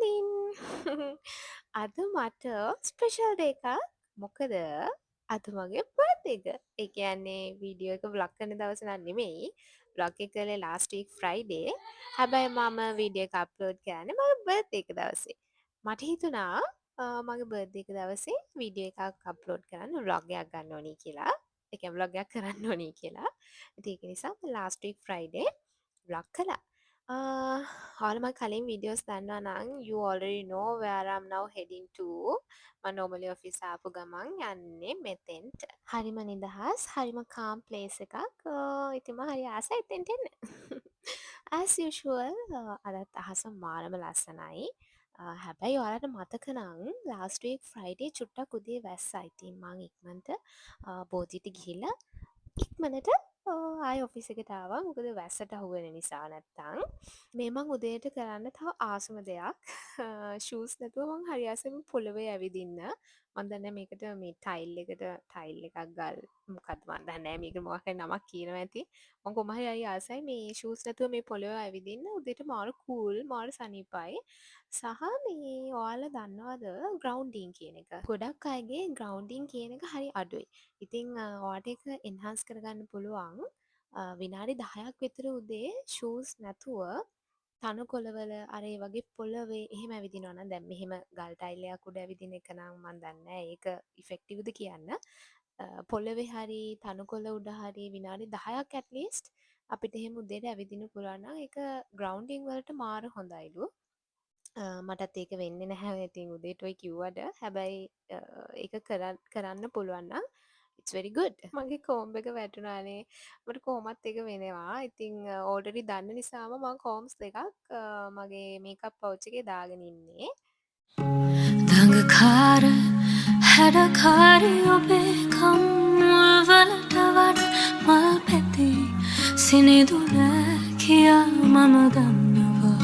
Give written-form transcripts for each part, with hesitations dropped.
මෝනින් අද මට special day එකක්. මොකද අද මගේ බර්ත්ඩේ එක. ඒ කියන්නේ වීඩියෝ එක ව්ලොග් කරන දවස නම් නෙමෙයි. ව්ලොග් එක කළේ last week Friday. හැබැයි මම වීඩියෝ එක අප්ලෝඩ් කරන්නේ මගේ බර්ත්ඩේ එක දවසේ. මට හිතුණා මගේ බර්ත්ඩේ එක දවසේ වීඩියෝ එකක් අප්ලෝඩ් කරන්න ව්ලොග් එකක් ගන්න ඕනි කියලා. ඒ කියන්නේ ව්ලොග් එකක් කරන්න ඕනි කියලා. ඉතින් ඒක නිසා last week Friday vlog කළා. ඔයාලා මගේ කලින් වීඩියෝස් දන්නවා නම් you already know where I'm now heading to. මම normally office ආපු ගමන් යන්නේ මෙතෙන්ට. හරිම නිදහස්, හරිම calm place එකක්. ඉතින් මම හරි ආසයි එතෙන්ට එන්න. as usual අදත් අහස මාරම ලස්සනයි. හැබැයි ඔයාලට මතක නම් last week Friday චුට්ටක් උදේ වැස්සා. ඉතින් මං ඉක්මනට බෝධියට ගිහිල්ලා ඉක්මනට ආය ඔෆිස් එකට ආවා. මොකද වැස්සට අහු වෙන නිසා නැත්තම්. මේ මං උදේට කරන්න තව ආසම දෙයක්. ෂූස් නැතුව මං හරි ආසෙම පොළවේ ඇවිදින්න. මං දන්නේ මේකට මේ ටයිල් එකක් ගල් මොකක්ද මං දන්නේ නැහැ මේකට මොකක් හරි නමක් කියනවා ඇති. මං කොහොම හරි හරි ආසයි මේ ෂූස් නැතුව මේ පොළවේ ඇවිදින්න. උදේට මාර කූල් මාර සනීපයි. සහ මේ ඔයාලා දන්නවද ග්‍රවුන්ඩින් කියන එක. ගොඩක් අයගේ ග්‍රවුන්ඩින් කියන එක හරි අඩුයි. ඉතින් ඔයාට ඒක එන්හාන්ස් කරගන්න පුළුවන් විනාඩි 10ක් විතර උදේ ෂූස් නැතුව තණකොළවල අර ඒ වගේ පොළවේ එහෙම ඇවිදිනවා නම් දැන් මෙහෙම ගල් ටයිල් එකක් උඩ ඇවිදින එක නම් මම දන්නේ නැහැ ඒක ඉෆෙක්ටිව්ද කියන්න. පොළවේ හරි තණකොළ උඩ හරි විනාඩි 10ක් at least අපිට එහෙම උදේට ඇවිදින්න පුළුවන් නම් ඒක ග්‍රවුන්ඩින් වලට මාර හොඳයිලු. මටත් ඒක වෙන්නේ නැහැ ඉතින් උදේට ඔය කිව්වට. හැබැයි ඒක කරන්න පුළුවන් නම් it's very good. මගේ කෝම්බ් එක වැටුණානේ. මට කොහොමත් ඒක වෙනවා. ඉතින් already දන්න නිසාම මම කෝම්බ්ස් දෙකක් මගේ මේකප් පවුච් එකේ දාගෙන ඉන්නේ. දඟකාර හැඩකාරී ඔබේ කම්මුල්වලට වට මල් පැති සිනිදුල කියා මම දන්නවා.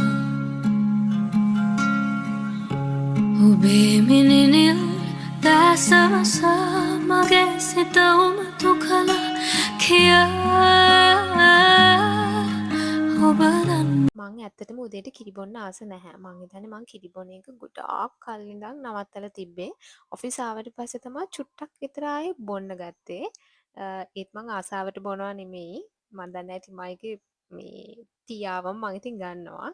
ඔබේ මිනිනිල් දැසවසා මගේ සිත උමතු කළ කියා ඔබ දන්න. මං ඇත්තටම උදේට කිරි බොන්න ආස නැහැ. මං හිතන්නේ මං කිරි බොන එක ගොඩාක් කල් ඉඳන් නවත්තලා තිබ්බේ. ඔෆිස් ආවට පස්සේ තමයි චුට්ටක් විතර ආයේ බොන්න ගත්තේ. ඒත් මං ආසාවට බොනවා නෙමෙයි. මං දන්නේ නැහැ ඉතින් මයිගේ මේ ටී ආවම මං ඉතින් ගන්නවා.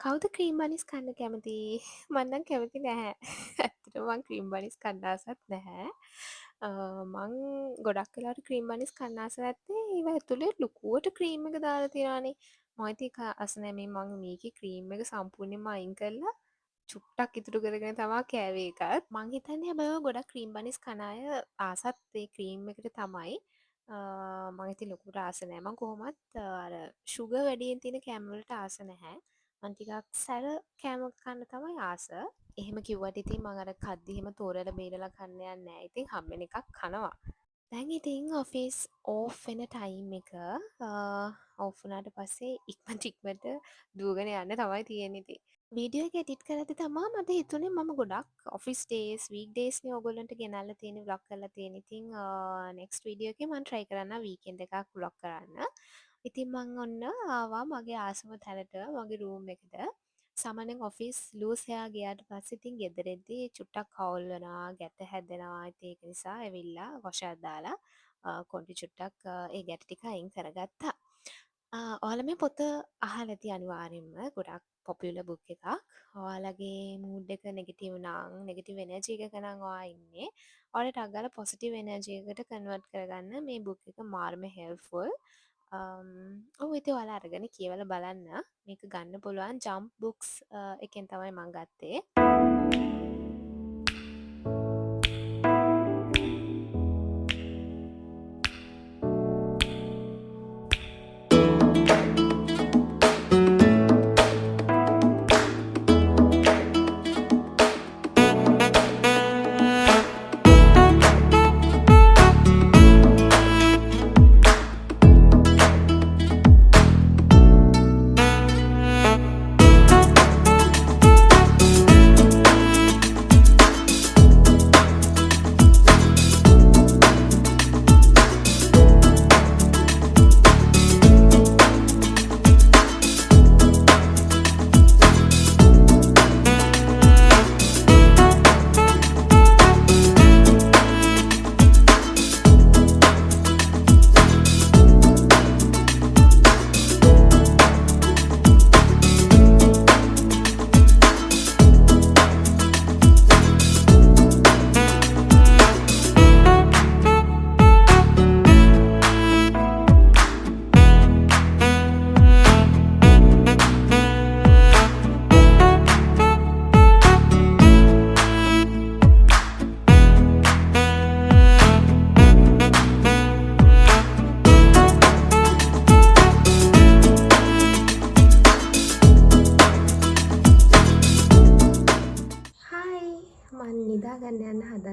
කවුද ක්‍රීම් බනිස් කන්න කැමති? මං නම් කැමති නැහැ. ඇත්තටම මං ක්‍රීම් බනිස් කන්න ආසත් නැහැ. මං ගොඩක් වෙලාවට ක්‍රීම් බනිස් කන්න ආස නැත්තේ ඒව ඇතුලේ ලොකුවට ක්‍රීම් එක දාලා තියනවානේ. මම ඉතින් ඒක ආස නැහැ. මේ මං මේකේ ක්‍රීම් එක සම්පූර්ණයෙන්ම අයින් කරලා චුට්ටක් ඉතුරු කරගෙන තමා කෑවේ එකත්. මං හිතන්නේ හැබැයි ඔය ගොඩක් ක්‍රීම් බනිස් කන අය ආසත් ඒ ක්‍රීම් එකට තමයි. මං ඉතින් ලොකුට ආස නැහැ. මං කොහොමත් අර ෂුගර් වැඩියෙන් තියෙන කෑම වලට ආස නැහැ. මං ටිකක් සැර කෑම කන්න තමයි ආස. එහෙම කිව්වට ඉතින් මං අර කද්දි එහෙම තෝරලා බේරලා කන්න යන්නේ නැහැ. ඉතින් හම්බෙන එකක් කනවා. දැන් ඉතින් ඔෆිස් ඕෆ් වෙන ටයිම් එක ඕෆ් වුණාට පස්සේ ඉක්මනට දුවගෙන යන්න තමයි තියෙන්නේ ඉතින්. වීඩියෝ එක එඩිට් කරද්දි තමා මට හිතුනේ මම ගොඩක් ඔෆිස් ඩේස් වීක් ඩේස් නේ ඔයගොල්ලන්ට ගෙනල්ලා තියෙන්නේ ව්ලොග් කරලා තියෙන්නේ. ඉතින් නෙක්ස්ට් වීඩියෝ එකේ මම try කරන්න වීකෙන්ඩ් එකක් ව්ලොග් කරන්න. ඉතින් මං ඔන්න ආවා මගේ ආසම තැනට මගේ රූම් එකට. සාමාන්‍යයෙන් ඔෆිස් ලූස් හෙයා ගියාට පස්සේ ඉතින් ගෙදරදී චුට්ටක් කවුල් වෙනවා, ගැට හැදෙනවා. ඉතින් ඒක නිසා ඇවිල්ලා වොෂ් එකක් දාලා කොණ්ඩි චුට්ටක් ඒ ගැට ටික අයින් කරගත්තා. ඔයාලා මේ පොත අහලා ඇති අනිවාර්යෙන්ම ගොඩක් පොපියුලර් බුක් එකක්. ඔයාලගේ මූඩ් එක නෙගටිව් නම් නෙගටිව් එනර්ජි එකක නම් ඔයා ඉන්නේ. ඔයාලට ටක් ගාලා පොසිටිව් එනර්ජි එකකට කන්වර්ට් කරගන්න මේ බුක් එක මාර්ම හෙල්ප්ෆුල්. ඔව් ඉතින් ඔයාලා අරගෙන කියවලා බලන්න. මේක ගන්න පුළුවන් ජම්ප් බුක්ස් එකෙන් තමයි මම ගත්තේ.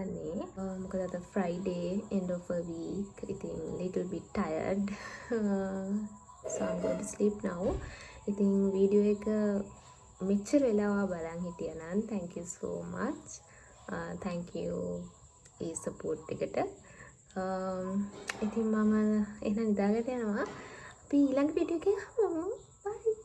හදන්නේ. මොකද අද Friday end of a week. ඉතින් little bit tired. So I'm going to sleep now. ඉතින් වීඩියෝ එක මෙච්චර වෙලාව බලන් හිටියා නම් thank you so much. Thank you A support එකට. ඉතින් මම එහෙනම් නිදාගන්න යනවා. අපි ඊළඟ වීඩියෝ එකේ හමු. Bye.